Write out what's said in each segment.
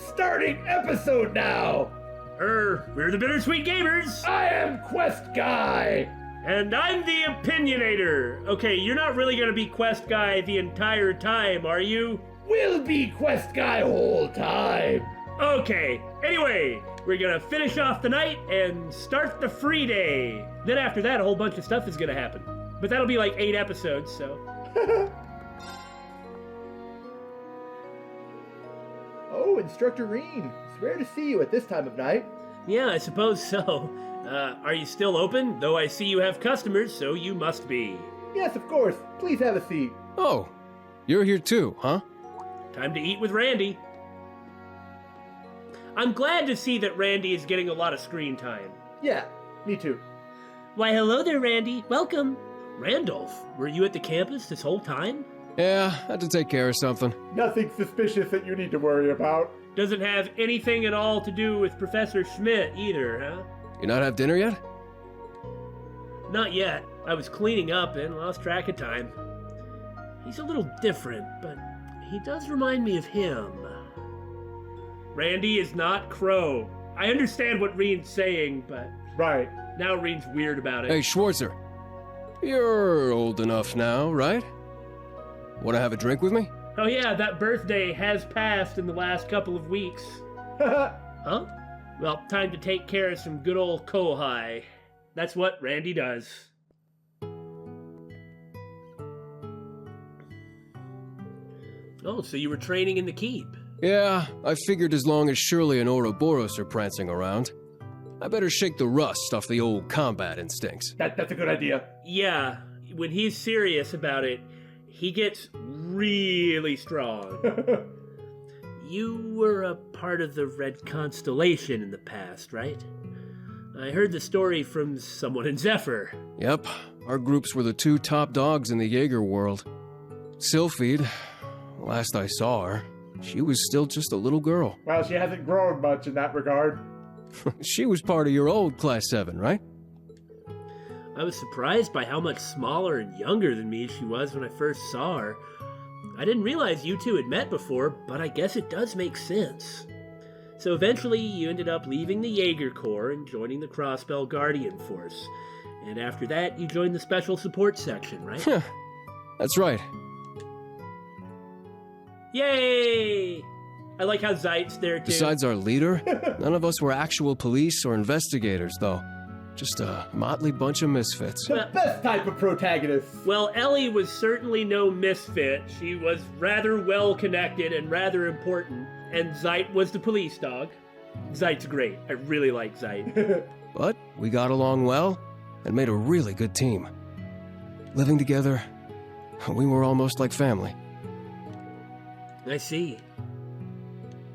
Starting episode now! We're the Bittersweet Gamers! I am Quest Guy! And I'm the Opinionator! Okay, you're not really gonna be Quest Guy the entire time, are you? We'll be Quest Guy whole time! Okay, anyway, we're gonna finish off the night and start the free day. Then after that, a whole bunch of stuff is gonna happen. But that'll be like 8 episodes, so... Oh, Instructor Rean. It's rare to see you at this time of night. Yeah, I suppose so. Are you still open? Though I see you have customers, so you must be. Yes, of course. Please have a seat. Oh, you're here too, huh? Time to eat with Randy. I'm glad to see that Randy is getting a lot of screen time. Yeah, me too. Why, hello there, Randy. Welcome. Randolph, were you at the campus this whole time? Yeah, had to take care of something. Nothing suspicious that you need to worry about. Doesn't have anything at all to do with Professor Schmidt either, huh? You not have dinner yet? Not yet. I was cleaning up and lost track of time. He's a little different, but he does remind me of him. Randy is not Crow. I understand what Rean's saying, but... Right. Now Rean's weird about it. Hey, Schwarzer. You're old enough now, right? Want to have a drink with me? Oh yeah, that birthday has passed in the last couple of weeks. Huh? Well, time to take care of some good old Kohai. That's what Randy does. Oh, so you were training in the keep? Yeah, I figured as long as Shirley and Ouroboros are prancing around, I better shake the rust off the old combat instincts. That's a good idea. Yeah, when he's serious about it, he gets really strong. You were a part of the Red Constellation in the past, right? I heard the story from someone in Zephyr. Yep, our groups were the 2 top dogs in the Jaeger world. Sylphide, last I saw her, she was still just a little girl. Well, she hasn't grown much in that regard. She was part of your old Class 7, right? I was surprised by how much smaller and younger than me she was when I first saw her. I didn't realize you two had met before, but I guess it does make sense. So eventually you ended up leaving the Jaeger Corps and joining the Crossbell Guardian Force. And after that, you joined the Special Support Section, right? That's right. Yay! I like how Zeit's there too. Besides our leader, none of us were actual police or investigators, though. Just a motley bunch of misfits. The best type of protagonist. Well, Ellie was certainly no misfit. She was rather well connected and rather important. And Zeit was the police dog. Zeit's great. I really like Zeit. But we got along well and made a really good team. Living together, we were almost like family. I see.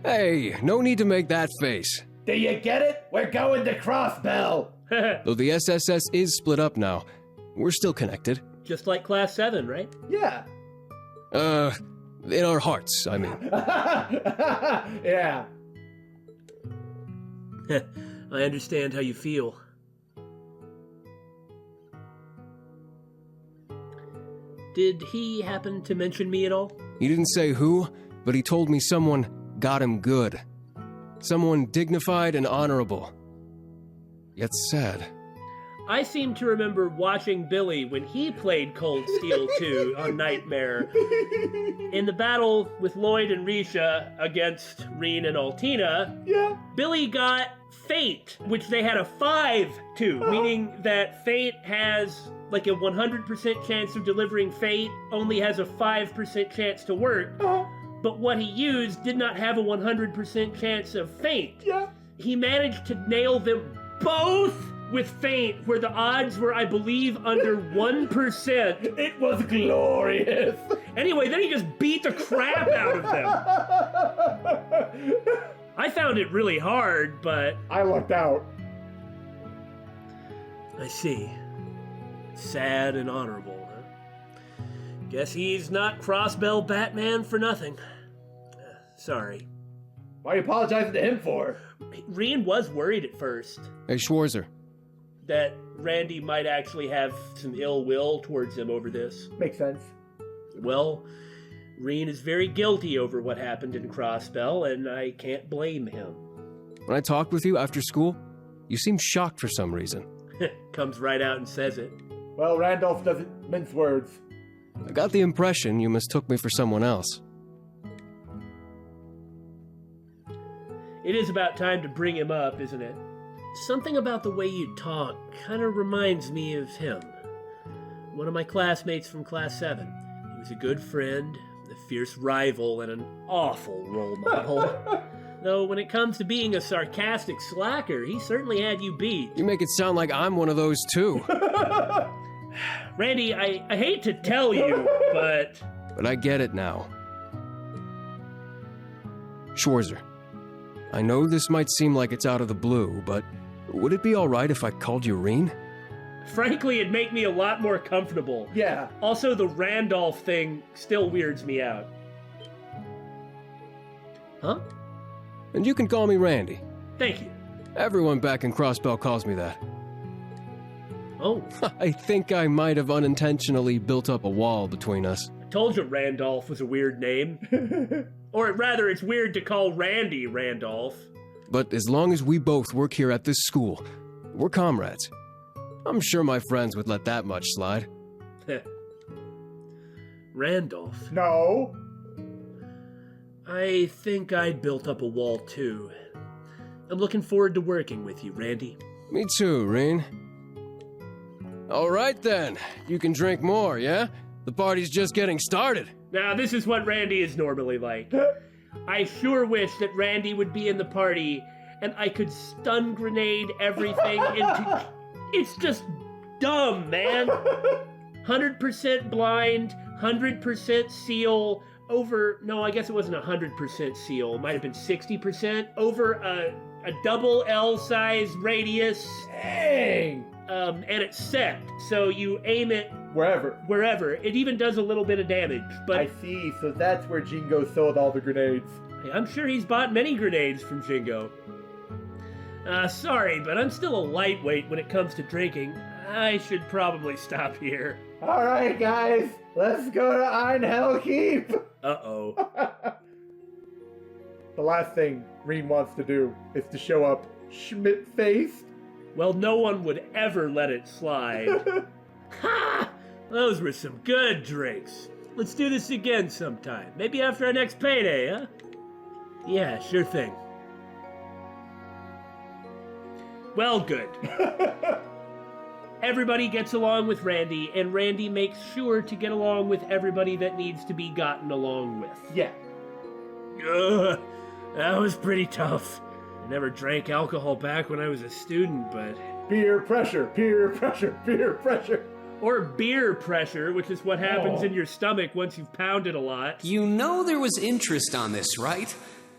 Hey, no need to make that face. Do you get it? We're going to Crossbell. Though the SSS is split up now, we're still connected. Just like Class 7, right? Yeah. In our hearts, I mean. Yeah. I understand how you feel. Did he happen to mention me at all? He didn't say who, but he told me someone got him good. Someone dignified and honorable. Yet sad. I seem to remember watching Billy when he played Cold Steel 2 on Nightmare. In the battle with Lloyd and Risha against Rean and Altina, Yeah. Billy got Fate, which they had a 5 to, meaning that Fate has like a 100% chance of delivering Fate, only has a 5% chance to work. But what he used did not have a 100% chance of Fate. Yeah. He managed to nail them both with Fate, where the odds were, I believe, under 1%. It was glorious. Anyway, then he just beat the crap out of them. I found it really hard, but... I lucked out. I see. Sad and honorable, huh? Guess he's not Crossbell Batman for nothing. Sorry. What are you apologizing to him for? Rean was worried at first Hey, Schwarzer. that Randy might actually have some ill will towards him over this. Makes sense. Well, Rean is very guilty over what happened in Crossbell, and I can't blame him. When I talked with you after school, you seemed shocked for some reason. Comes right out and says it. Well, Randolph doesn't mince words. I got the impression you mistook me for someone else. It is about time to bring him up, isn't it? Something about the way you talk kind of reminds me of him. One of my classmates from Class 7. He was a good friend, a fierce rival, and an awful role model. Though when it comes to being a sarcastic slacker, he certainly had you beat. You make it sound like I'm one of those too. Randy, I hate to tell you, but... But I get it now. Schwarzer, I know this might seem like it's out of the blue, but would it be alright if I called you Rean? Frankly, it'd make me a lot more comfortable. Yeah. Also, the Randolph thing still weirds me out. Huh? And you can call me Randy. Thank you. Everyone back in Crossbell calls me that. Oh. I think I might have unintentionally built up a wall between us. I told you Randolph was a weird name. Or rather, it's weird to call Randy Randolph. But as long as we both work here at this school, we're comrades. I'm sure my friends would let that much slide. Randolph. No. I think I built up a wall too. I'm looking forward to working with you, Randy. Me too, Rean. All right then, you can drink more, yeah? The party's just getting started. Now, this is what Randy is normally like. I sure wish that Randy would be in the party and I could stun grenade everything into... It's just dumb, man. 100% blind, 100% seal, over... No, I guess it wasn't 100% seal. It might have been 60%. Over a double L-size radius. Dang. And it's set, so you aim it... Wherever. It even does a little bit of damage, but... I see, so that's where Jingo sold all the grenades. I'm sure he's bought many grenades from Jingo. Sorry, but I'm still a lightweight when it comes to drinking. I should probably stop here. Alright, guys, let's go to Einhell Keep! Uh-oh. The last thing Rean wants to do is to show up Schmidt-faced. Well, no one would ever let it slide. Ha! Those were some good drinks. Let's do this again sometime. Maybe after our next payday, huh? Yeah, sure thing. Well, good. Everybody gets along with Randy, and Randy makes sure to get along with everybody that needs to be gotten along with. Yeah. Ugh, that was pretty tough. I never drank alcohol back when I was a student, but... Peer pressure, peer pressure, peer pressure. Or beer pressure, which is what happens in your stomach once you've pounded a lot. You know there was interest on this, right?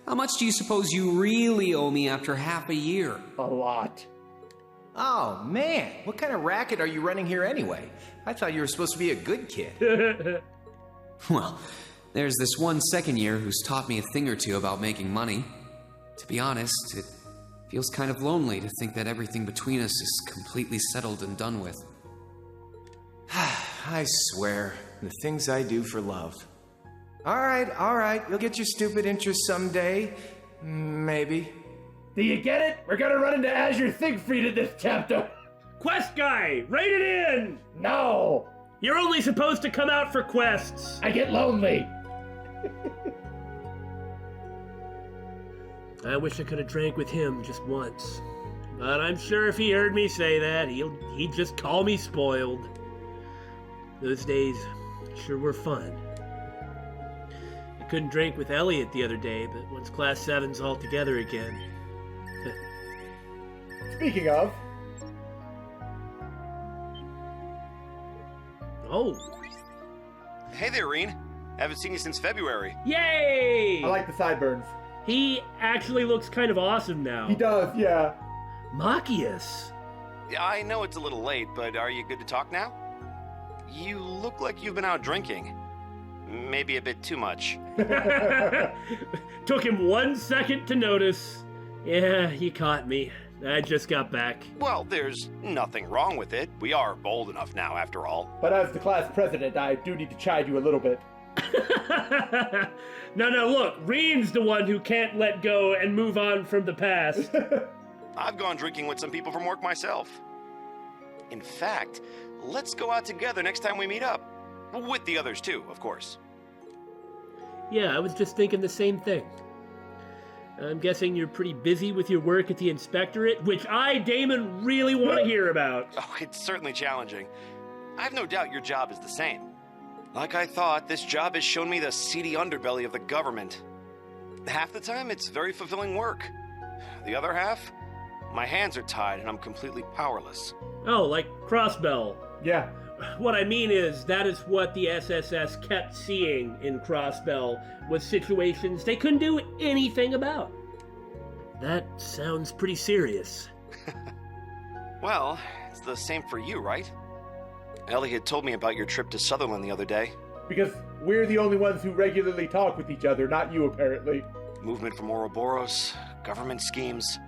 How much do you suppose you really owe me after half a year? A lot. Oh, man. What kind of racket are you running here anyway? I thought you were supposed to be a good kid. Well, there's this one second year who's taught me a thing or two about making money. To be honest, it feels kind of lonely to think that everything between us is completely settled and done with. I swear, the things I do for love. All right. You'll get your stupid interest someday. Maybe. Do you get it? We're gonna run into Azure Siegfried in this chapter. Quest guy, rate it in! No. You're only supposed to come out for quests. I get lonely. I wish I could have drank with him just once. But I'm sure if he heard me say that, he'd just call me spoiled. Those days sure were fun. I couldn't drink with Elliot the other day, but once Class 7's all together again... Speaking of... Oh. Hey there, Rean. Haven't seen you since February. Yay! I like the sideburns. He actually looks kind of awesome now. He does, yeah. Machias. Yeah, I know it's a little late, but are you good to talk now? You look like you've been out drinking. Maybe a bit too much. Took him 1 second to notice. Yeah, you caught me. I just got back. Well, there's nothing wrong with it. We are bold enough now, after all. But as the class president, I do need to chide you a little bit. No, look, Rean's the one who can't let go and move on from the past. I've gone drinking with some people from work myself. In fact, let's go out together next time we meet up. With the others too, of course. Yeah, I was just thinking the same thing. I'm guessing you're pretty busy with your work at the Inspectorate, which I, Damon, really want to hear about. Oh, it's certainly challenging. I have no doubt your job is the same. Like I thought, this job has shown me the seedy underbelly of the government. Half the time, it's very fulfilling work. The other half, my hands are tied and I'm completely powerless. Oh, like Crossbell. Yeah. What I mean is, that is what the SSS kept seeing in Crossbell, was situations they couldn't do anything about. That sounds pretty serious. Well, it's the same for you, right? Ellie had told me about your trip to Sutherland the other day. Because we're the only ones who regularly talk with each other, not you apparently. Movement from Ouroboros, government schemes.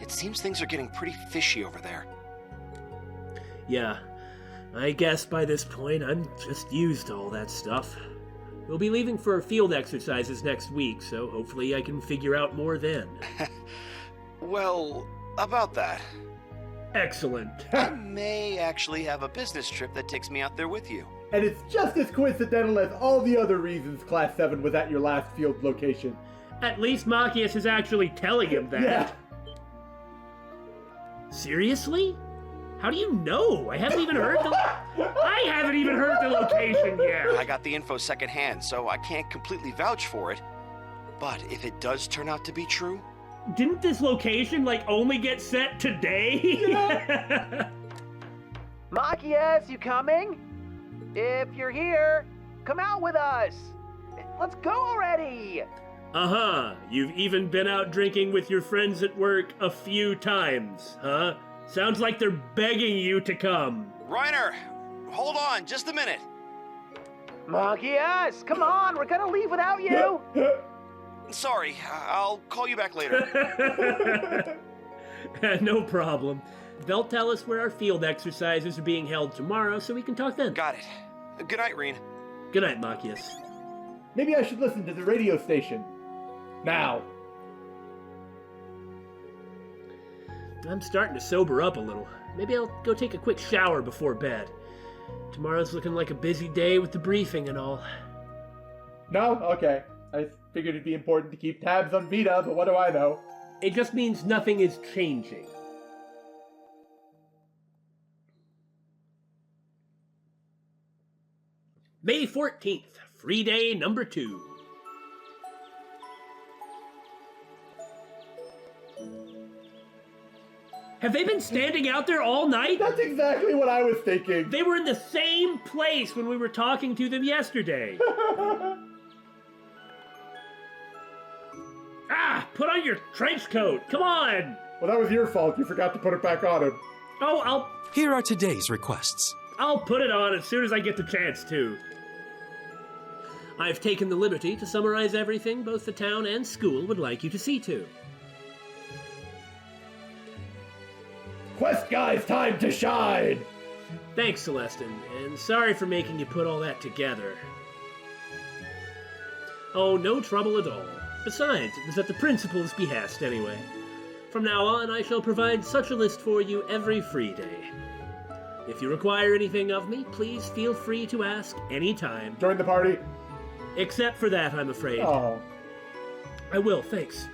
It seems things are getting pretty fishy over there. Yeah, I guess by this point I'm just used to all that stuff. We'll be leaving for field exercises next week, so hopefully I can figure out more then. Well, about that. Excellent. I may actually have a business trip that takes me out there with you. And it's just as coincidental as all the other reasons Class 7 was at your last field location. At least Machias is actually telling him that. Yeah. Seriously? How do you know? I haven't even heard the location yet. I got the info secondhand, so I can't completely vouch for it. But if it does turn out to be true... Didn't this location, only get set today? Yeah. Machias, you coming? If you're here, come out with us. Let's go already. Uh-huh. You've even been out drinking with your friends at work a few times, huh? Sounds like they're begging you to come. Reiner, hold on just a minute. Machias, come on, we're gonna leave without you. Sorry, I'll call you back later. No problem. They'll tell us where our field exercises are being held tomorrow, so we can talk then. Got it. Good night, Rean. Good night, Machias. Maybe I should listen to the radio station. Now. I'm starting to sober up a little. Maybe I'll go take a quick shower before bed. Tomorrow's looking like a busy day with the briefing and all. No? Okay. I figured it'd be important to keep tabs on Vita, but what do I know? It just means nothing is changing. May 14th, free day number 2. Have they been standing out there all night? That's exactly what I was thinking. They were in the same place when we were talking to them yesterday. Put on your trench coat. Come on. Well, that was your fault. You forgot to put it back on him. Oh, Here are today's requests. I'll put it on as soon as I get the chance to. I've taken the liberty to summarize everything both the town and school would like you to see to. Quest guys, time to shine! Thanks, Celestin, and sorry for making you put all that together. Oh, no trouble at all. Besides, it was at the principal's behest anyway. From now on, I shall provide such a list for you every free day. If you require anything of me, please feel free to ask anytime. Join the party. Except for that, I'm afraid. Oh. I will, thanks.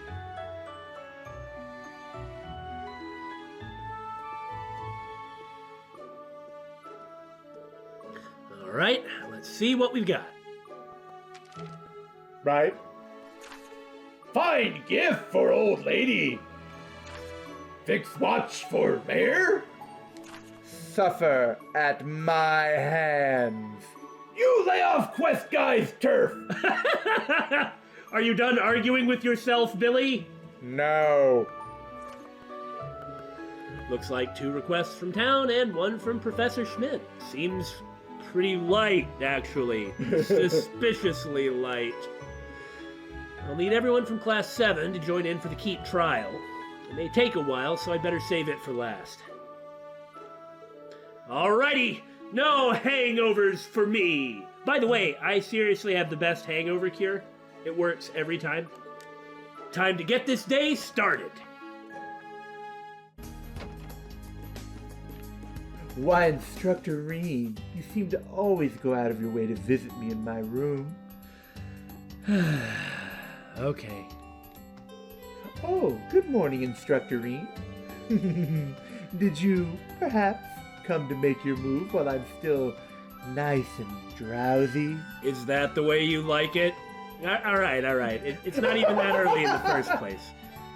All right, let's see what we've got. Right. Fine gift for old lady. Fixed watch for mayor. Suffer at my hands. You lay off Quest Guy's turf. Are you done arguing with yourself, Billy? No. Looks like 2 requests from town and 1 from Professor Schmidt. Seems pretty light, actually. Suspiciously light. I'll need everyone from Class 7 to join in for the Keat trial. It may take a while, so I'd better save it for last. Alrighty, no hangovers for me. By the way, I seriously have the best hangover cure. It works every time. Time to get this day started. Why, Instructor Rean, you seem to always go out of your way to visit me in my room. Okay. Oh, good morning, Instructor Rean. Did you, perhaps, come to make your move while I'm still nice and drowsy? Is that the way you like it? All right. It's not even that early in the first place.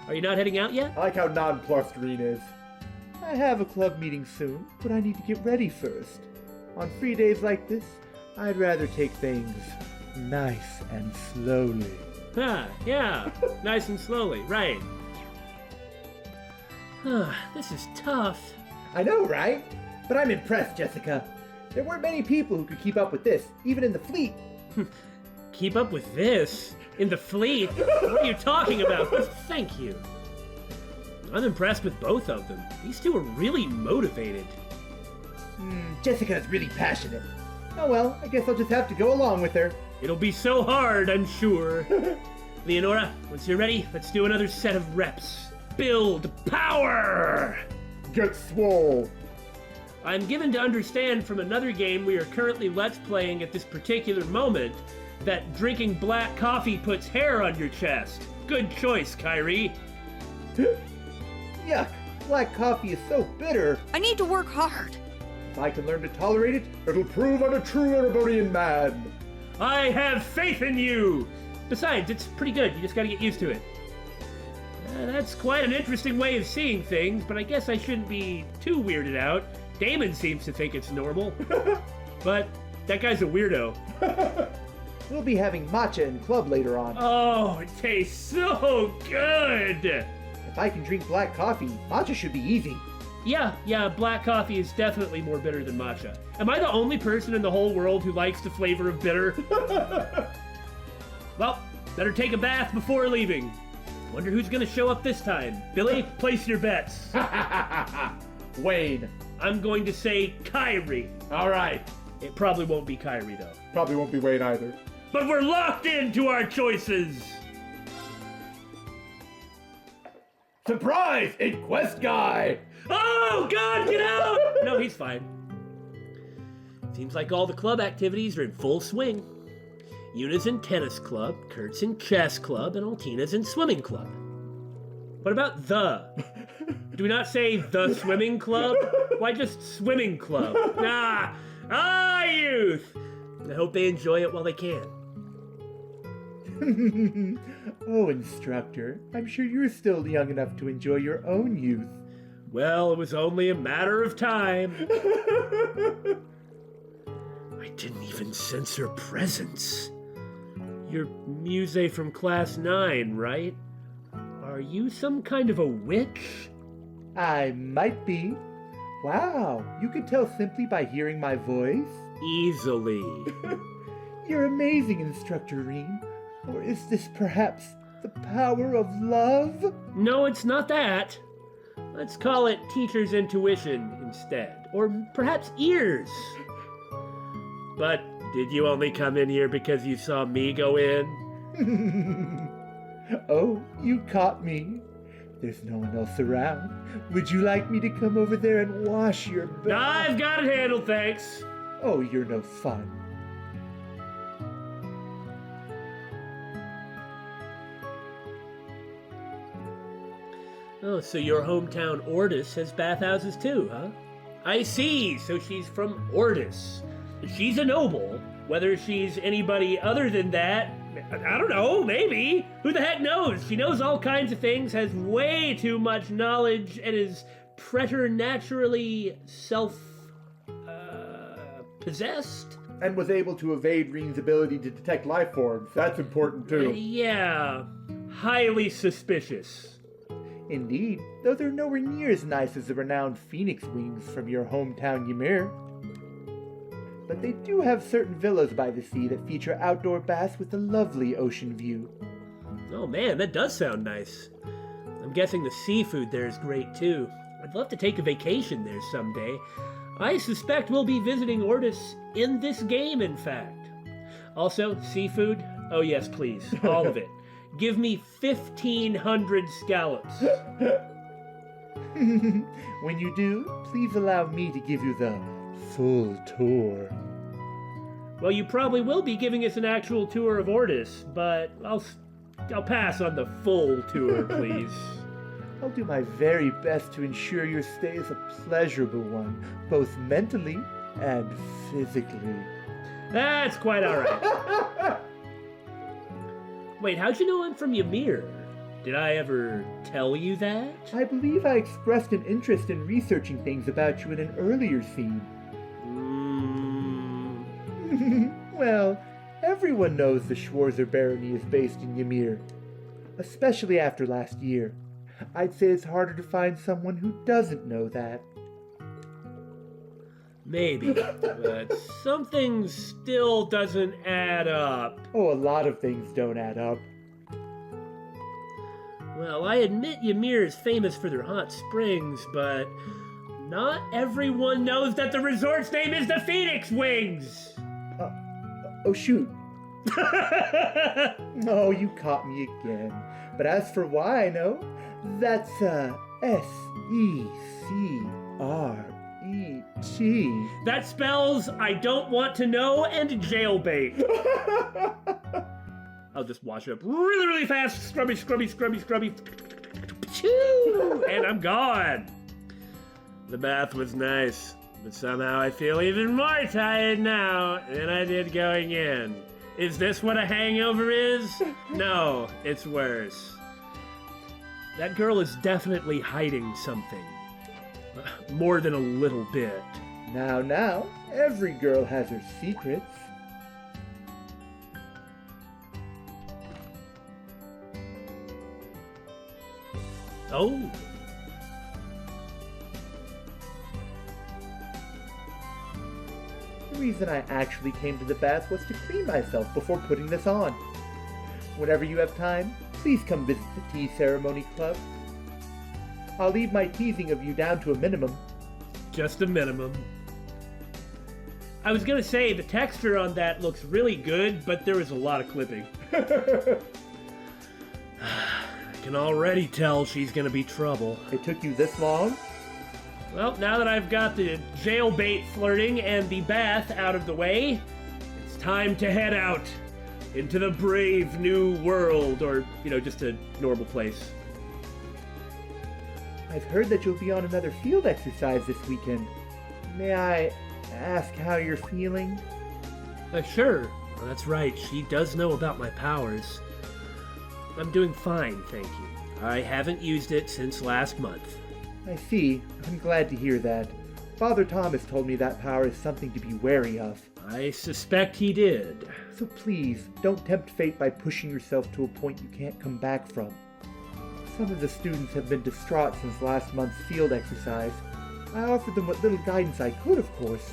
Are you not heading out yet? I like how nonplussed Rean is. I have a club meeting soon, but I need to get ready first. On free days like this, I'd rather take things nice and slowly. Yeah, nice and slowly, right. This is tough. I know, right? But I'm impressed, Jessica. There weren't many people who could keep up with this, even in the fleet. Keep up with this? In the fleet? What are you talking about? Thank you. I'm impressed with both of them. These two are really motivated. Jessica's really passionate. Oh well, I guess I'll just have to go along with her. It'll be so hard, I'm sure. Leonora, once you're ready, let's do another set of reps. Build power! Get swole! I'm given to understand from another game we are currently Let's Playing at this particular moment that drinking black coffee puts hair on your chest. Good choice, Kyrie. Yuck! Black coffee is so bitter. I need to work hard. If I can learn to tolerate it, it'll prove I'm a true Erebonian man. I have faith in you! Besides, it's pretty good. You just gotta get used to it. That's quite an interesting way of seeing things, but I guess I shouldn't be too weirded out. Damon seems to think it's normal. But that guy's a weirdo. We'll be having matcha in club later on. Oh, it tastes so good! If I can drink black coffee, matcha should be easy. Yeah, black coffee is definitely more bitter than matcha. Am I the only person in the whole world who likes the flavor of bitter? Well, better take a bath before leaving. Wonder who's gonna show up this time. Billy, place your bets. Wayne. I'm going to say Kyrie. All right. It probably won't be Kyrie, though. Probably won't be Wayne either. But we're locked into our choices! Surprise! It's Quest Guy! Oh, God, get out! No, he's fine. Seems like all the club activities are in full swing. Yuna's in tennis club, Kurt's in chess club, and Altina's in swimming club. What about the? Do we not say the swimming club? Why just swimming club? Youth! I hope they enjoy it while they can. Oh, Instructor, I'm sure you're still young enough to enjoy your own youth. Well, it was only a matter of time. I didn't even sense her presence. You're Muse from Class 9, right? Are you some kind of a witch? I might be. Wow, you could tell simply by hearing my voice? Easily. You're amazing, Instructor Rean. Or is this perhaps the power of love? No, it's not that. Let's call it teacher's intuition instead. Or perhaps ears. But did you only come in here because you saw me go in? Oh, you caught me. There's no one else around. Would you like me to come over there and wash your bath? I've got it handled, thanks. Oh, you're no fun. Oh, so your hometown Ordis has bathhouses too, huh? I see, so she's from Ordis. She's a noble. Whether she's anybody other than that, I don't know, maybe. Who the heck knows? She knows all kinds of things, has way too much knowledge, and is preternaturally possessed. And was able to evade Rean's ability to detect life forms. That's important too. Yeah, highly suspicious. Indeed, though they're nowhere near as nice as the renowned phoenix wings from your hometown Ymir. But they do have certain villas by the sea that feature outdoor baths with a lovely ocean view. Oh man, that does sound nice. I'm guessing the seafood there is great too. I'd love to take a vacation there someday. I suspect we'll be visiting Ordis in this game, in fact. Also, seafood? Oh yes, please. All of it. Give me 1,500 scallops. When you do, please allow me to give you the full tour. Well, you probably will be giving us an actual tour of Ortis, but I'll pass on the full tour, please. I'll do my very best to ensure your stay is a pleasurable one, both mentally and physically. That's quite all right. Wait, how'd you know I'm from Ymir? Did I ever tell you that? I believe I expressed an interest in researching things about you in an earlier scene. Well, everyone knows the Schwarzer barony is based in Ymir, especially after last year. I'd say it's harder to find someone who doesn't know that. Maybe, but something still doesn't add up. Oh, a lot of things don't add up. Well, I admit Ymir is famous for their hot springs, but not everyone knows that the resort's name is the Phoenix Wings! Oh, shoot. Oh, you caught me again. But as for why I know, that's S-E-C-R-E-T. That spells I don't want to know and jailbait. I'll just wash it up really, really fast. Scrubby, scrubby, scrubby, scrubby. And I'm gone. The bath was nice, but somehow I feel even more tired now than I did going in. Is this what a hangover is? No, it's worse. That girl is definitely hiding something. More than a little bit. Now, every girl has her secrets. Oh. The reason I actually came to the bath was to clean myself before putting this on. Whenever you have time, please come visit the tea ceremony club. I'll leave my teasing of you down to a minimum. Just a minimum. I was gonna say, the texture on that looks really good, but there was a lot of clipping. I can already tell she's gonna be trouble. It took you this long? Well, now that I've got the jailbait flirting and the bath out of the way, it's time to head out into the brave new world, or, just a normal place. I've heard that you'll be on another field exercise this weekend. May I ask how you're feeling? Sure. Well, that's right. She does know about my powers. I'm doing fine, thank you. I haven't used it since last month. I see. I'm glad to hear that. Father Thomas told me that power is something to be wary of. I suspect he did. So please, don't tempt fate by pushing yourself to a point you can't come back from. Some of the students have been distraught since last month's field exercise. I offered them what little guidance I could, of course.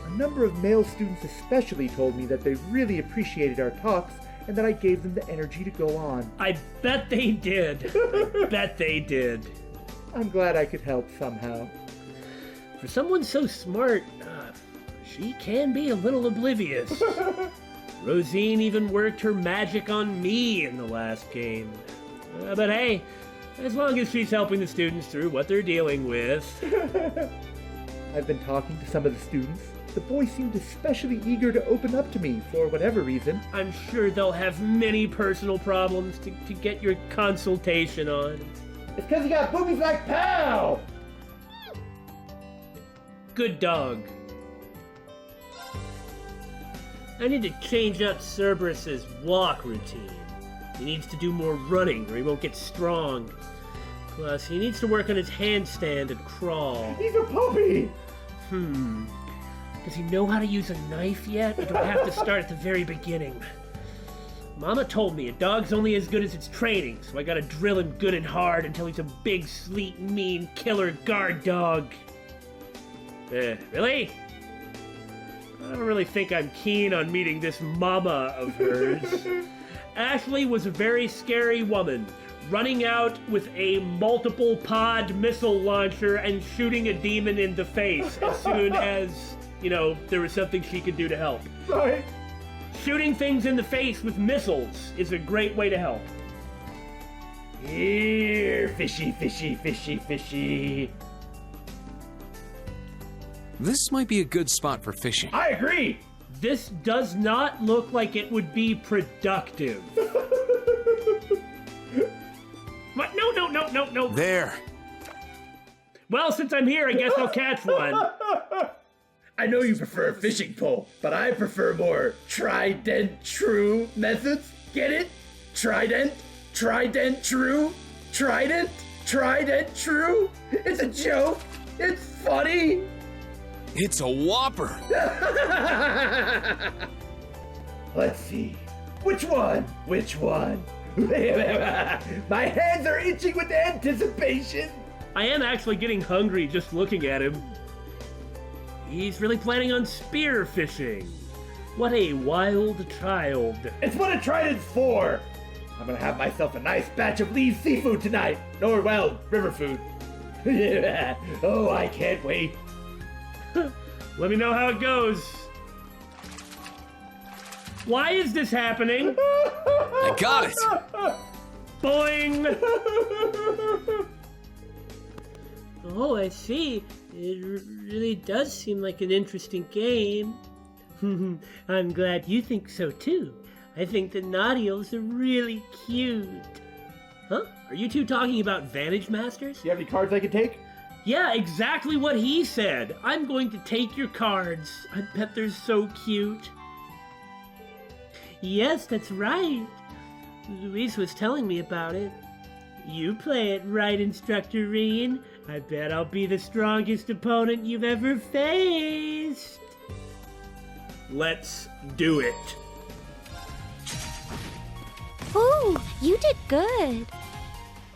A number of male students especially told me that they really appreciated our talks and that I gave them the energy to go on. I bet they did. I bet they did. I'm glad I could help somehow. For someone so smart, she can be a little oblivious. Rosine even worked her magic on me in the last game. But hey, as long as she's helping the students through what they're dealing with. I've been talking to some of the students. The boys seemed especially eager to open up to me for whatever reason. I'm sure they'll have many personal problems to get your consultation on. It's because you got boobies like Pal! Good dog. I need to change up Cerberus's walk routine. He needs to do more running or he won't get strong. Plus, he needs to work on his handstand and crawl. He's a puppy! Does he know how to use a knife yet, or do I have to start at the very beginning? Mama told me a dog's only as good as its training, so I gotta drill him good and hard until he's a big, sleek, mean, killer guard dog. Really? I don't really think I'm keen on meeting this mama of hers. Ashley was a very scary woman, running out with a multiple pod missile launcher and shooting a demon in the face as soon as, there was something she could do to help. Right. Shooting things in the face with missiles is a great way to help. Here, fishy, fishy, fishy, fishy. This might be a good spot for fishing. I agree. This does not look like it would be productive. What? No. There. Well, since I'm here, I guess I'll catch one. I know you prefer a fishing pole, but I prefer more trident-true methods. Get it? Trident, true, trident, true. It's a joke. It's funny. It's a whopper. Let's see. Which one? My hands are itching with anticipation. I am actually getting hungry just looking at him. He's really planning on spear fishing. What a wild child. It's what a trident's for. I'm gonna have myself a nice batch of Lee's seafood tonight. Or, well, river food. Oh, I can't wait. Let me know how it goes. Why is this happening? I got it. Boing! Oh, I see. It really does seem like an interesting game. I'm glad you think so too. I think the Naughtials are really cute. Huh? Are you two talking about Vantage Masters? Do you have any cards I can take? Yeah, exactly what he said. I'm going to take your cards. I bet they're so cute. Yes, that's right. Louise was telling me about it. You play it right, Instructor Rean. I bet I'll be the strongest opponent you've ever faced. Let's do it. Ooh, you did good.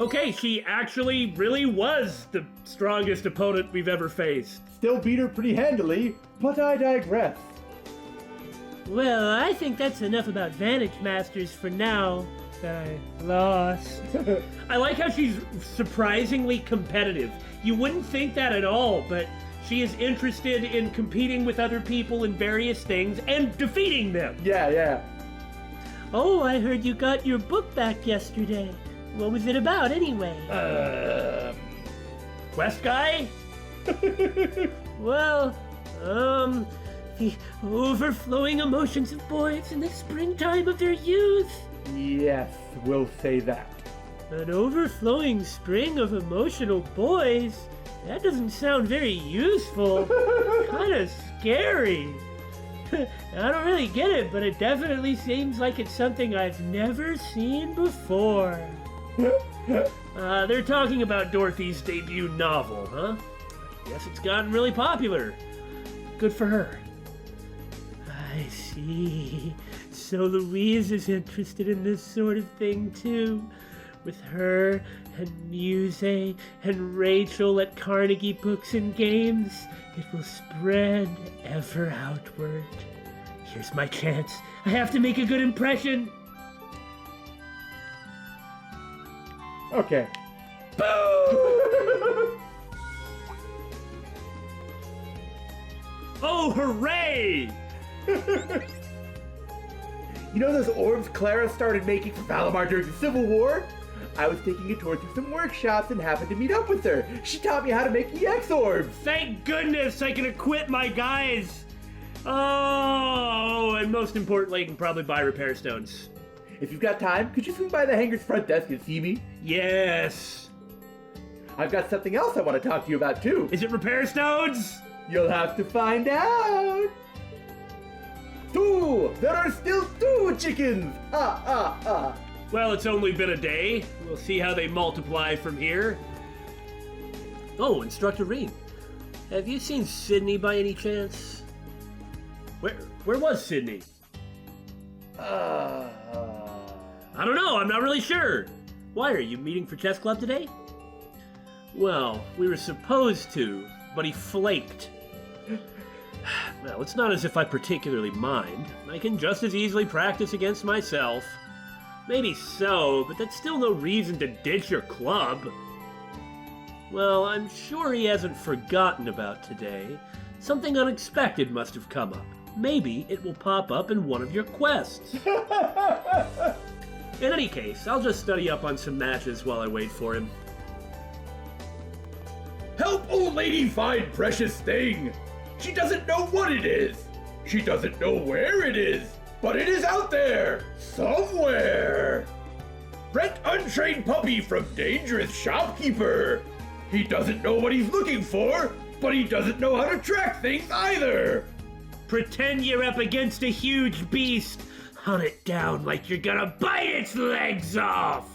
Okay, she actually really was the strongest opponent we've ever faced. Still beat her pretty handily, but I digress. Well, I think that's enough about Vantage Masters for now. I lost. I like how she's surprisingly competitive. You wouldn't think that at all, but she is interested in competing with other people in various things and defeating them. Yeah. Oh, I heard you got your book back yesterday. What was it about, anyway? Quest guy? Well, the overflowing emotions of boys in the springtime of their youth. Yes, we'll say that. An overflowing spring of emotional boys? That doesn't sound very useful. Kinda scary. I don't really get it, but it definitely seems like it's something I've never seen before. They're talking about Dorothy's debut novel, huh? I guess it's gotten really popular. Good for her. I see. So Louise is interested in this sort of thing too. With her and Muse and Rachel at Carnegie Books and Games, it will spread ever outward. Here's my chance. I have to make a good impression. Okay. Oh, hooray! You know those orbs Clara started making for Valimar during the Civil War? I was taking a tour through some workshops and happened to meet up with her. She taught me how to make EX orbs. Thank goodness I can equip my guys. Oh, and most importantly, I can probably buy repair stones. If you've got time, could you swing by the hangar's front desk and see me? Yes. I've got something else I want to talk to you about too. Is it repair stones? You'll have to find out. 2! There are still 2 chickens! Well, it's only been a day. We'll see how they multiply from here. Oh, Instructor Rean. Have you seen Sidney by any chance? Where was Sidney? I don't know, I'm not really sure. Why, are you meeting for chess club today? Well, we were supposed to, but he flaked. Well, it's not as if I particularly mind. I can just as easily practice against myself. Maybe so, but that's still no reason to ditch your club. Well, I'm sure he hasn't forgotten about today. Something unexpected must have come up. Maybe it will pop up in one of your quests. In any case, I'll just study up on some matches while I wait for him. Help old lady find precious thing. She doesn't know what it is. She doesn't know where it is, but it is out there, somewhere. Rent untrained puppy from dangerous shopkeeper. He doesn't know what he's looking for, but he doesn't know how to track things either. Pretend you're up against a huge beast. Hunt it down like you're gonna bite its legs off.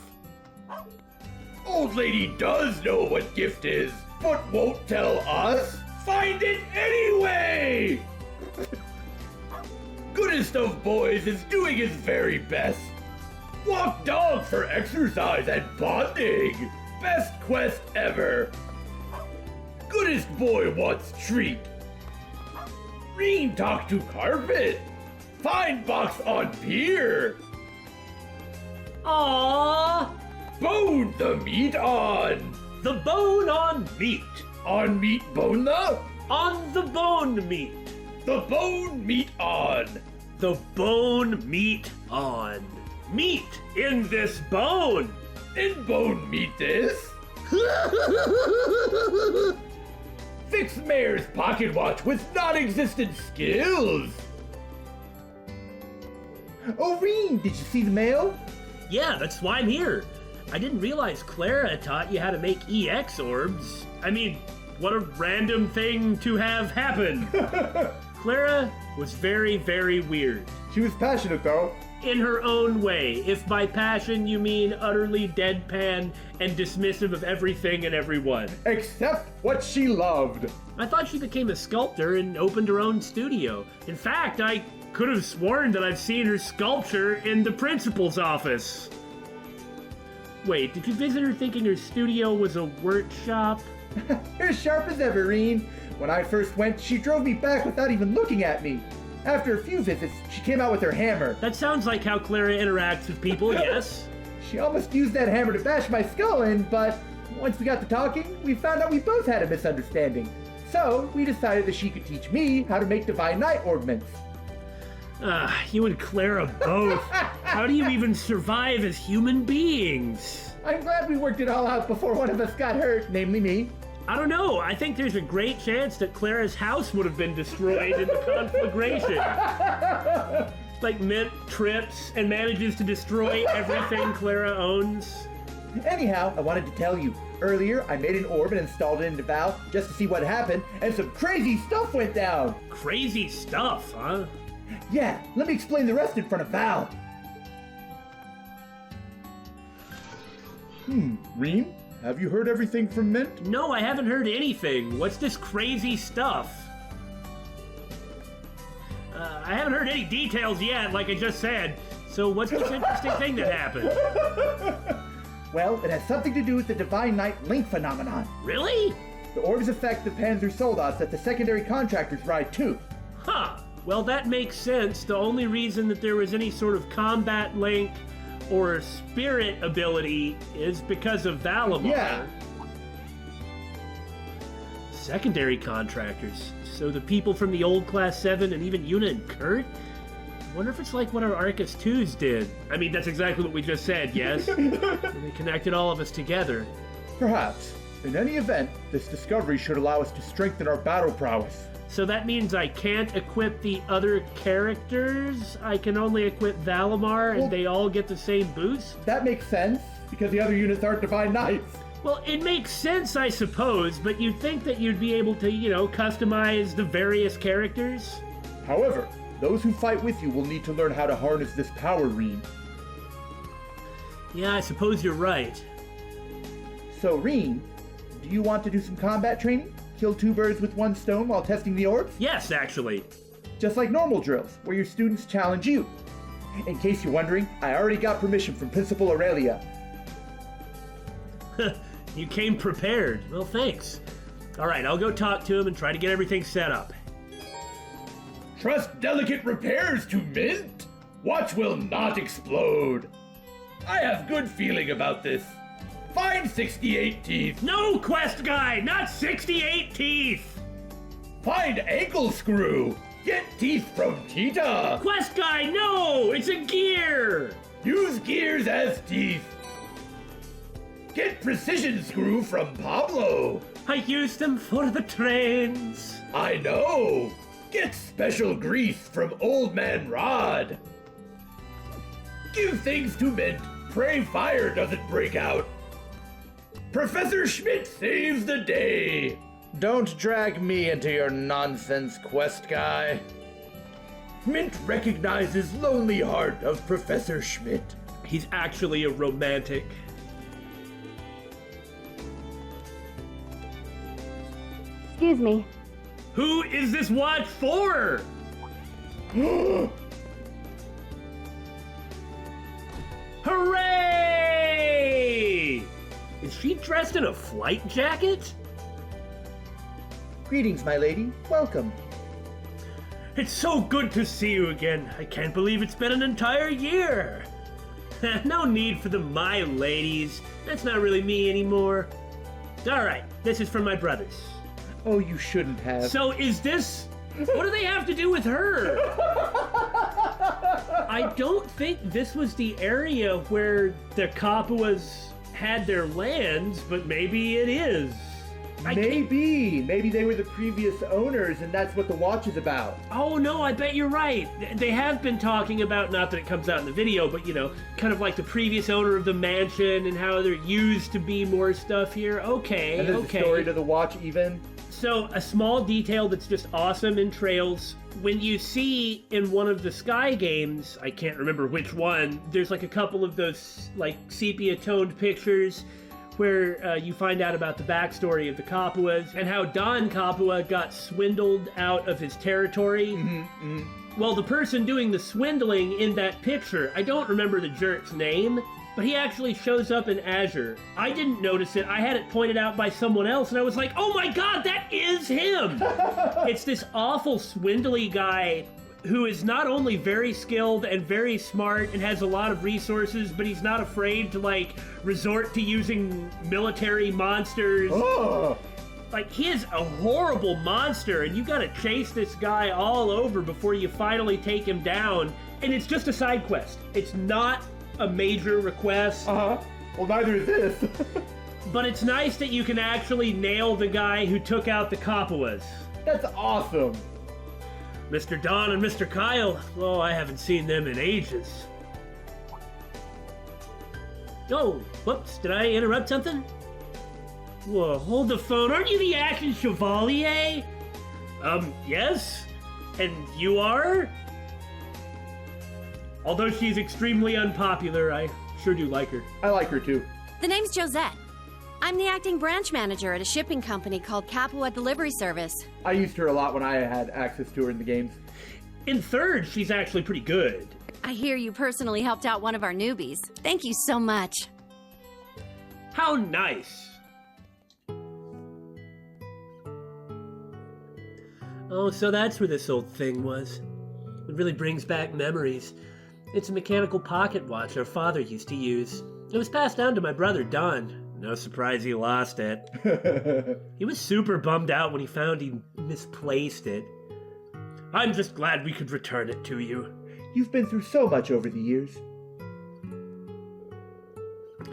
Old lady does know what gift is, but won't tell us. Find it anyway! Goodest of boys is doing his very best. Walk dog for exercise and bonding. Best quest ever. Goodest boy wants treat. Rean talk to carpet. Find box on pier. Aww! Bone the meat on. The bone on meat. On meat bone the? On the bone meat. The bone meat on. The bone meat on. Meat in this bone. In bone meat this? Fix Mayor's pocket watch with non-existent skills. Oh, Rean, did you see the mail? Yeah, that's why I'm here. I didn't realize Clara taught you how to make EX orbs. I mean, what a random thing to have happen. Clara was very, very weird. She was passionate, though. In her own way, if by passion you mean utterly deadpan and dismissive of everything and everyone. Except what she loved. I thought she became a sculptor and opened her own studio. In fact, I could have sworn that I've seen her sculpture in the principal's office. Wait, did you visit her thinking her studio was a workshop? You're as sharp as ever, Rean. When I first went, she drove me back without even looking at me. After a few visits, she came out with her hammer. That sounds like how Clara interacts with people, yes? She almost used that hammer to bash my skull in, but once we got to talking, we found out we both had a misunderstanding. So, we decided that she could teach me how to make Divine Night ornaments. You and Clara both. How do you even survive as human beings? I'm glad we worked it all out before one of us got hurt, namely me. I don't know. I think there's a great chance that Clara's house would have been destroyed in the conflagration. Like Mint trips and manages to destroy everything Clara owns. Anyhow, I wanted to tell you. Earlier, I made an orb and installed it into Val just to see what happened, and some crazy stuff went down. Crazy stuff, huh? Yeah, let me explain the rest in front of Val. Rean, have you heard everything from Mint? No, I haven't heard anything. What's this crazy stuff? I haven't heard any details yet, like I just said. So what's this interesting thing that happened? Well, it has something to do with the Divine Night Link phenomenon. Really? The orbs affect the Panzer Soldaten that the secondary contractors ride too. Huh. Well, that makes sense. The only reason that there was any sort of combat link or spirit ability is because of Valimar. Yeah. Secondary contractors. So the people from the old Class 7 and even Yuna and Kurt? I wonder if it's like what our Arcus 2s did. I mean, that's exactly what we just said, yes? They connected all of us together. Perhaps. In any event, this discovery should allow us to strengthen our battle prowess. So that means I can't equip the other characters? I can only equip Valimar and they all get the same boost? That makes sense, because the other units aren't Divine Knights. Well, it makes sense, I suppose, but you'd think that you'd be able to, customize the various characters? However, those who fight with you will need to learn how to harness this power, Rean. Yeah, I suppose you're right. So, Rean, do you want to do some combat training? Kill two birds with one stone while testing the orbs? Yes, actually. Just like normal drills, where your students challenge you. In case you're wondering, I already got permission from Principal Aurelia. You came prepared. Well, thanks. All right, I'll go talk to him and try to get everything set up. Trust delicate repairs to Mint. Watch will not explode. I have good feeling about this. Find 68 teeth. No, quest guy, not 68 teeth. Find ankle screw. Get teeth from Cheetah! Quest guy, no! It's a gear! Use gears as teeth! Get precision screw from Pablo! I use them for the trains! I know! Get special grease from Old Man Rod! Give things to Mint, pray fire doesn't break out! Professor Schmidt saves the day! Don't drag me into your nonsense, quest guy. Mint recognizes lonely heart of Professor Schmidt. He's actually a romantic. Excuse me. Who is this watch for? Hooray! Is she dressed in a flight jacket? Greetings, my lady. Welcome. It's so good to see you again. I can't believe it's been an entire year. No need for the my ladies. That's not really me anymore. Alright, this is from my brothers. Oh, you shouldn't have. So is this... What do they have to do with her? I don't think this was the area where the Kapuas had their lands, but maybe it is. Maybe they were the previous owners and that's what the watch is about. Oh no, I bet you're right. They have been talking about, not that it comes out in the video, but you know, kind of like the previous owner of the mansion and how there used to be more stuff here. Okay, and there's a story to the watch even. So a small detail that's just awesome in Trails, when you see in one of the Sky games, I can't remember which one, there's like a couple of those like sepia toned pictures where you find out about the backstory of the Kapuas and how Don Kapua got swindled out of his territory. Well, the person doing the swindling in that picture, I don't remember the jerk's name, but he actually shows up in Azure. I didn't notice it. I had it pointed out by someone else, and I was like, oh my god, that is him! It's this awful swindly guy who is not only very skilled and very smart and has a lot of resources, but he's not afraid to, like, resort to using military monsters. Oh. Like, he is a horrible monster, and you gotta chase this guy all over before you finally take him down. And it's just a side quest. It's not a major request. Well, neither is this. But it's nice that you can actually nail the guy who took out the Kapuas. That's awesome. Mr. Don and Mr. Kyle, oh, I haven't seen them in ages. Oh, whoops, did I interrupt something? Whoa, hold the phone, aren't you the Action Chevalier? Yes? And you are? Although she's extremely unpopular, I sure do like her. I like her too. The name's Josette. I'm the acting branch manager at a shipping company called Capua Delivery Service. I used her a lot when I had access to her in the games. In third, she's actually pretty good. I hear you personally helped out one of our newbies. Thank you so much. How nice. Oh, so that's where this old thing was. It really brings back memories. It's a mechanical pocket watch our father used to use. It was passed down to my brother, Don. No surprise he lost it. He was super bummed out when he found he misplaced it. I'm just glad we could return it to you. You've been through so much over the years.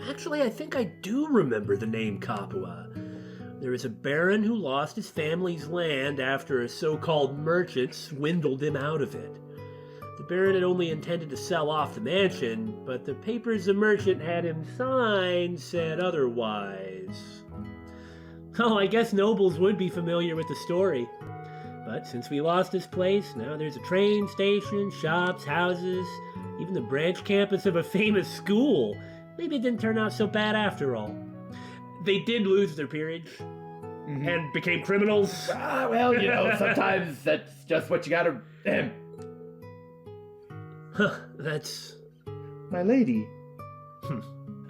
Actually, I think I do remember the name Kapua. There was a baron who lost his family's land after a so-called merchant swindled him out of it. The baron had only intended to sell off the mansion, but the papers the merchant had him sign said otherwise. Oh, I guess nobles would be familiar with the story. But since we lost this place, now there's a train station, shops, houses, even the branch campus of a famous school. Maybe it didn't turn out so bad after all. They did lose their peerage and became criminals. Well, you know, sometimes that's just what you gotta... That's... My lady.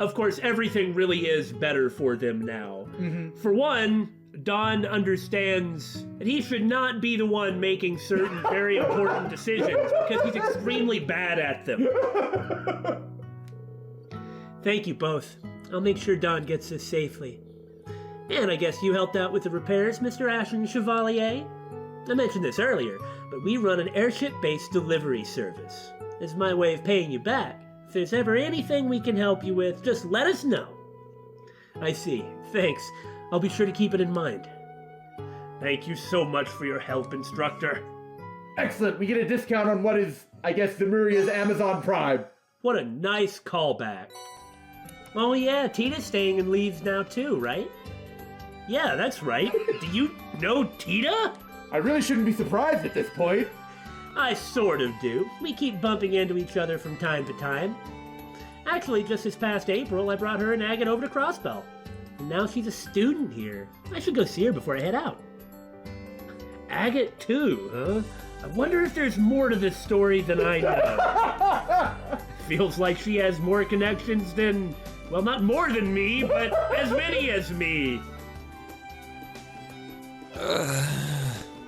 Of course, everything really is better for them now. For one, Don understands that he should not be the one making certain very important decisions because he's extremely bad at them. Thank you both. I'll make sure Don gets this safely. And I guess you helped out with the repairs, Mr. Ashen Chevalier? I mentioned this earlier, but we run an airship-based delivery service. It's my way of paying you back. If there's ever anything we can help you with, just let us know. I see. Thanks. I'll be sure to keep it in mind. Thank you so much for your help, instructor. Excellent. We get a discount on what is, I guess, Zemuria's Amazon Prime. What a nice callback. Oh yeah, Tita's staying in Leaves now too, right? Yeah, that's right. Do you know Tita? I really shouldn't be surprised at this point. I sort of do. We keep bumping into each other from time to time. Actually, just this past April, I brought her and Agate over to Crossbell. And now she's a student here. I should go see her before I head out. Agate too, huh? I wonder if there's more to this story than I know. Feels like she has more connections than, well, not more than me, but as many as me.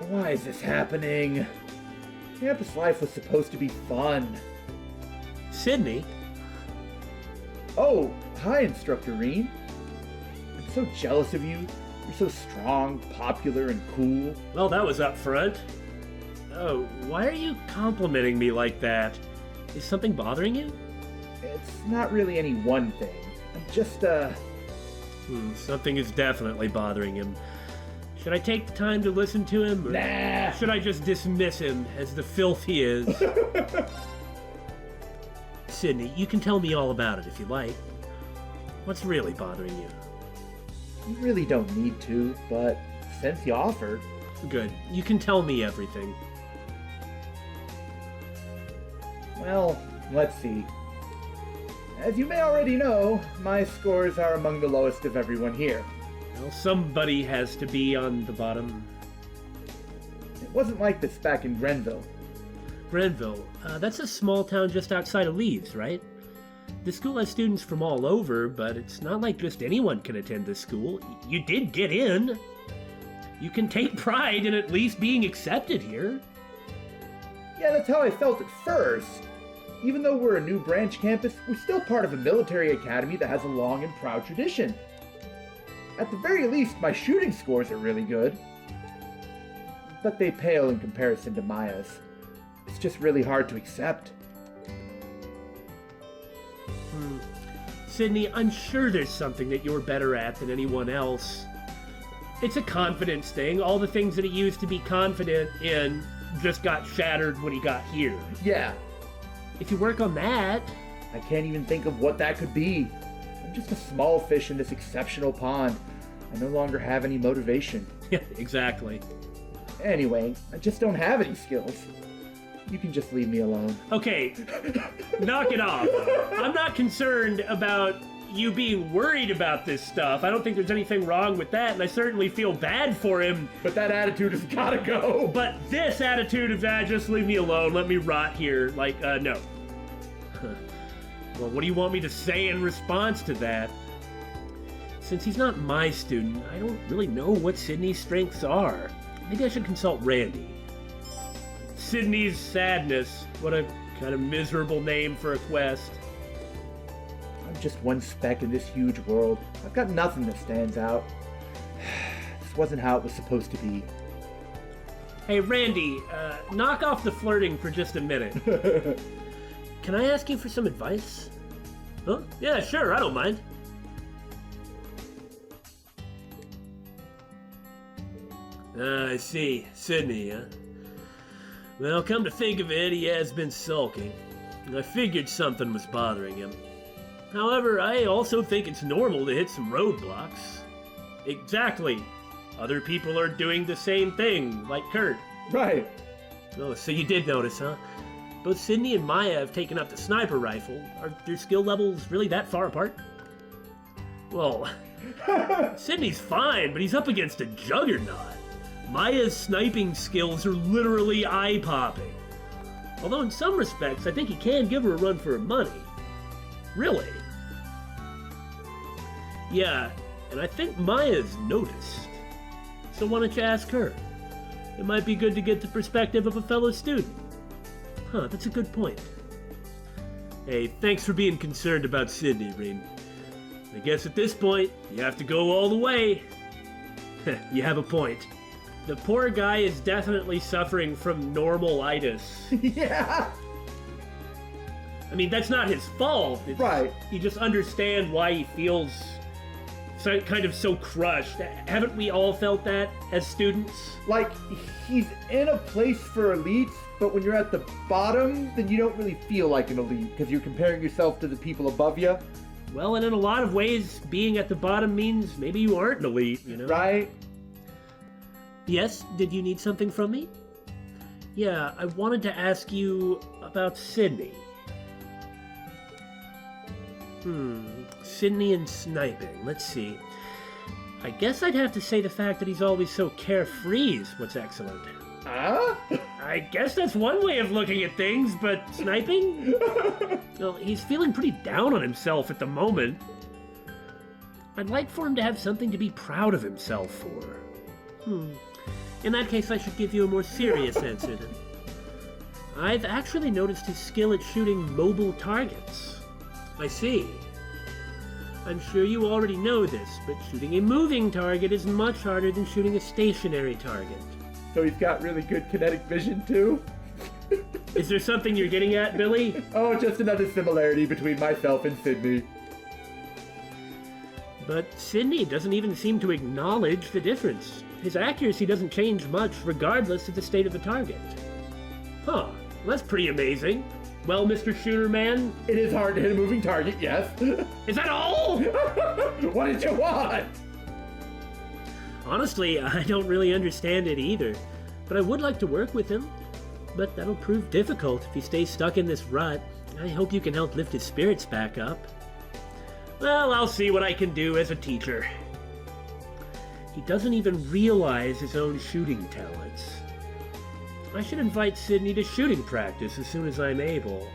Why is this happening? Campus life was supposed to be fun. Sidney? Oh, hi, Instructor Rean. I'm so jealous of you. You're so strong, popular, and cool. Well, that was up front. Oh, why are you complimenting me like that? Is something bothering you? It's not really any one thing. I'm just, Something is definitely bothering him. Should I take the time to listen to him? Or nah! Should I just dismiss him as the filth he is? Sidney, you can tell me all about it if you like. What's really bothering you? You really don't need to, but since you offered... Good. You can tell me everything. Well, let's see. As you may already know, my scores are among the lowest of everyone here. Well, somebody has to be on the bottom. It wasn't like this back in Grenville. Grenville? That's a small town just outside of Leaves, right? The school has students from all over, but it's not like just anyone can attend this school. You did get in. You can take pride in at least being accepted here. Yeah, that's how I felt at first. Even though we're a new branch campus, we're still part of a military academy that has a long and proud tradition. At the very least, my shooting scores are really good. But they pale in comparison to Maya's. It's just really hard to accept. Sidney, I'm sure there's something that you're better at than anyone else. It's a confidence thing. All the things that he used to be confident in just got shattered when he got here. Yeah. If you work on that... I can't even think of what that could be. I'm just a small fish in this exceptional pond. I no longer have any motivation. Yeah, exactly. Anyway, I just don't have any skills. You can just leave me alone. Okay, knock it off. I'm not concerned about you being worried about this stuff. I don't think there's anything wrong with that, and I certainly feel bad for him. But that attitude has gotta go. But this attitude of, just leave me alone, let me rot here, no. Well, what do you want me to say in response to that? Since he's not my student, I don't really know what Sidney's strengths are. Maybe I should consult Randy. Sidney's Sadness. What a kind of miserable name for a quest. I'm just one speck in this huge world. I've got nothing that stands out. This wasn't how it was supposed to be. Hey, Randy, knock off the flirting for just a minute. Can I ask you for some advice? Huh? Yeah, sure, I don't mind. I see. Sidney, huh? Well, come to think of it, he has been sulking. I figured something was bothering him. However, I also think it's normal to hit some roadblocks. Exactly. Other people are doing the same thing, like Kurt. Right. Oh, so you did notice, huh? Both Sidney and Maya have taken up the sniper rifle. Are their skill levels really that far apart? Well, Sidney's fine, but he's up against a juggernaut. Maya's sniping skills are literally eye-popping. Although in some respects, I think he can give her a run for her money. Really? Yeah, and I think Maya's noticed. So why don't you ask her? It might be good to get the perspective of a fellow student. Huh, that's a good point. Hey, thanks for being concerned about Sidney, Rean. I guess at this point, you have to go all the way. You have a point. The poor guy is definitely suffering from normalitis. Yeah. I mean, that's not his fault. Right. You just understand why he feels so crushed. Haven't we all felt that as students? Like, he's in a place for elites, but when you're at the bottom, then you don't really feel like an elite, because you're comparing yourself to the people above you. Well, and in a lot of ways, being at the bottom means maybe you aren't an elite, you know? Right? Yes, did you need something from me? Yeah, I wanted to ask you about Sidney. Sidney and sniping. Let's see. I guess I'd have to say the fact that he's always so carefree is what's excellent. Huh? I guess that's one way of looking at things, but sniping? Well, he's feeling pretty down on himself at the moment. I'd like for him to have something to be proud of himself for. In that case, I should give you a more serious answer then. I've actually noticed his skill at shooting mobile targets. I see. I'm sure you already know this, but shooting a moving target is much harder than shooting a stationary target. So he's got really good kinetic vision, too? Is there something you're getting at, Billy? Oh, just another similarity between myself and Sidney. But Sidney doesn't even seem to acknowledge the difference. His accuracy doesn't change much regardless of the state of the target. Huh, that's pretty amazing. Well, Mr. Shooter Man? It is hard to hit a moving target, yes. Is that all? What did you want? Honestly, I don't really understand it either. But I would like to work with him. But that'll prove difficult if he stays stuck in this rut. I hope you can help lift his spirits back up. Well, I'll see what I can do as a teacher. He doesn't even realize his own shooting talents. I should invite Sidney to shooting practice as soon as I'm able.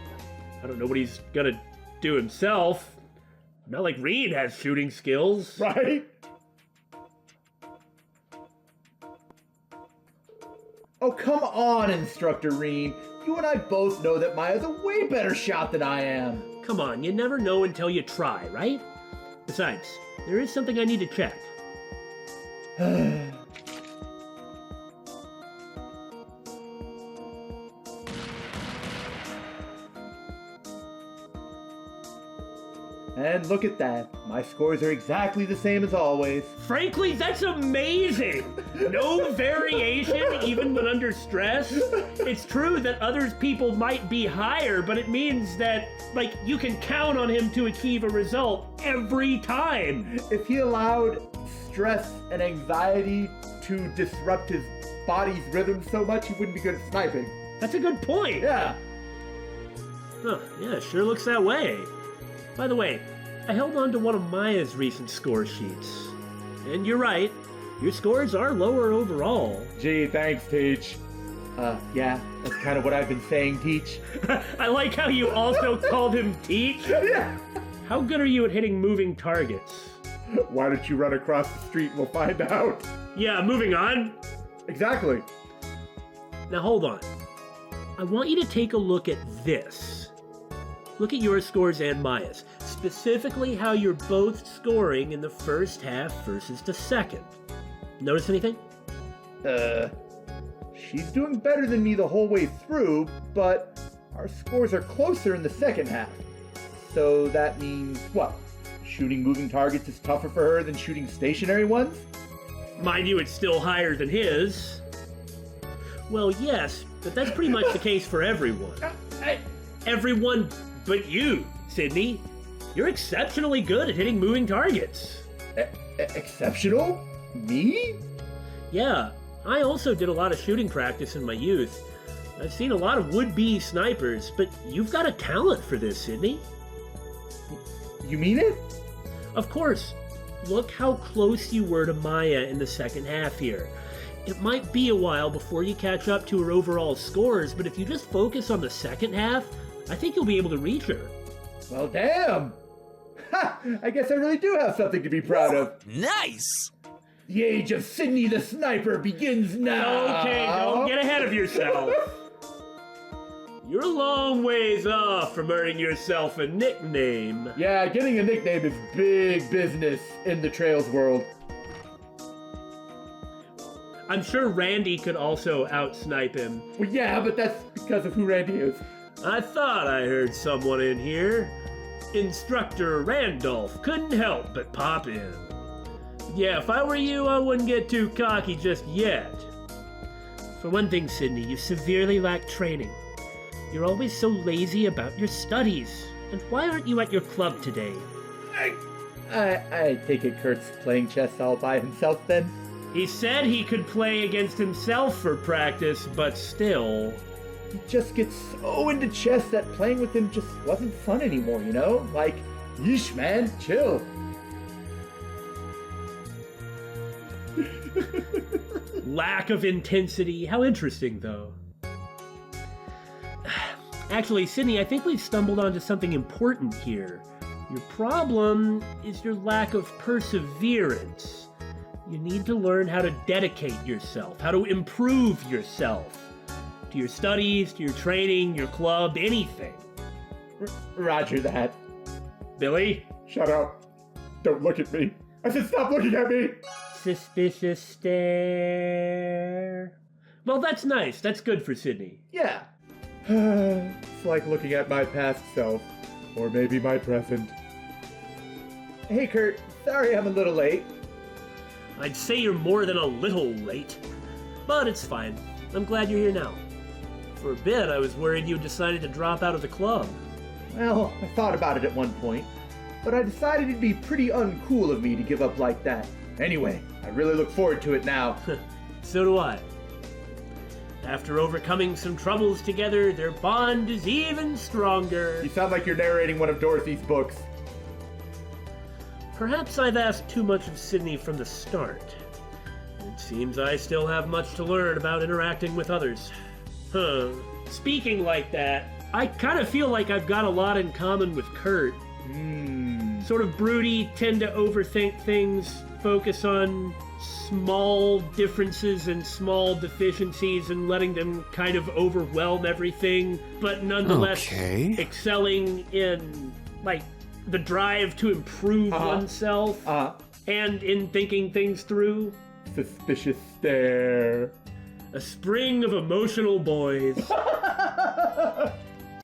I don't know what he's gonna do himself. Not like Rean has shooting skills. Right? Oh, come on, Instructor Rean. You and I both know that Maya's a way better shot than I am. Come on, you never know until you try, right? Besides, there is something I need to check. And look at that. My scores are exactly the same as always. Frankly, that's amazing! No variation, even when under stress. It's true that others people might be higher, but it means that, you can count on him to achieve a result every time. If he allowed stress and anxiety to disrupt his body's rhythm so much, he wouldn't be good at sniping. That's a good point. Yeah. Huh, yeah, sure looks that way. By the way, I held on to one of Maya's recent score sheets. And you're right, your scores are lower overall. Gee, thanks, Teach. Yeah, that's kind of what I've been saying, Teach. I like how you also called him Teach. Yeah. How good are you at hitting moving targets? Why don't you run across the street and we'll find out? Yeah, moving on. Exactly. Now hold on. I want you to take a look at this. Look at your scores and Maya's. Specifically how you're both scoring in the first half versus the second. Notice anything? She's doing better than me the whole way through, but our scores are closer in the second half. So that means what? Shooting moving targets is tougher for her than shooting stationary ones? Mind you, it's still higher than his. Well, yes, but that's pretty much the case for everyone. Everyone but you, Sidney. You're exceptionally good at hitting moving targets. Exceptional? Me? Yeah, I also did a lot of shooting practice in my youth. I've seen a lot of would-be snipers, but you've got a talent for this, Sidney. You mean it? Of course. Look how close you were to Maya in the second half here. It might be a while before you catch up to her overall scores, but if you just focus on the second half, I think you'll be able to reach her. Well, damn! Ha! I guess I really do have something to be proud of. Nice! The age of Sidney the Sniper begins now! Okay, don't get ahead of yourself. You're a long ways off from earning yourself a nickname. Yeah, getting a nickname is big business in the Trails world. I'm sure Randy could also outsnipe him. Well, yeah, but that's because of who Randy is. I thought I heard someone in here. Instructor Randolph couldn't help but pop in. Yeah, if I were you, I wouldn't get too cocky just yet. For one thing, Sidney, you severely lack training. You're always so lazy about your studies. And why aren't you at your club today? I take it Kurt's playing chess all by himself then? He said he could play against himself for practice, but still. He just gets so into chess that playing with him just wasn't fun anymore, you know? Like, yeesh, man, chill. Lack of intensity. How interesting, though. Actually, Sidney, I think we've stumbled onto something important here. Your problem is your lack of perseverance. You need to learn how to dedicate yourself, how to improve yourself. To your studies, to your training, your club, anything. Roger that. Billy? Shut up. Don't look at me. I said stop looking at me! Suspicious stare. Well, that's nice. That's good for Sidney. Yeah. It's like looking at my past self. Or maybe my present. Hey, Kurt. Sorry I'm a little late. I'd say you're more than a little late. But it's fine. I'm glad you're here now. For a bit, I was worried you decided to drop out of the club. Well, I thought about it at one point. But I decided it'd be pretty uncool of me to give up like that. Anyway, I really look forward to it now. So do I. After overcoming some troubles together, their bond is even stronger. You sound like you're narrating one of Dorothy's books. Perhaps I've asked too much of Sidney from the start. It seems I still have much to learn about interacting with others. Speaking like that, I kind of feel like I've got a lot in common with Kurt. Sort of broody, tend to overthink things, focus on small differences and small deficiencies and letting them kind of overwhelm everything, but nonetheless excelling in, like, the drive to improve oneself and in thinking things through. Suspicious stare. A spring of emotional boys.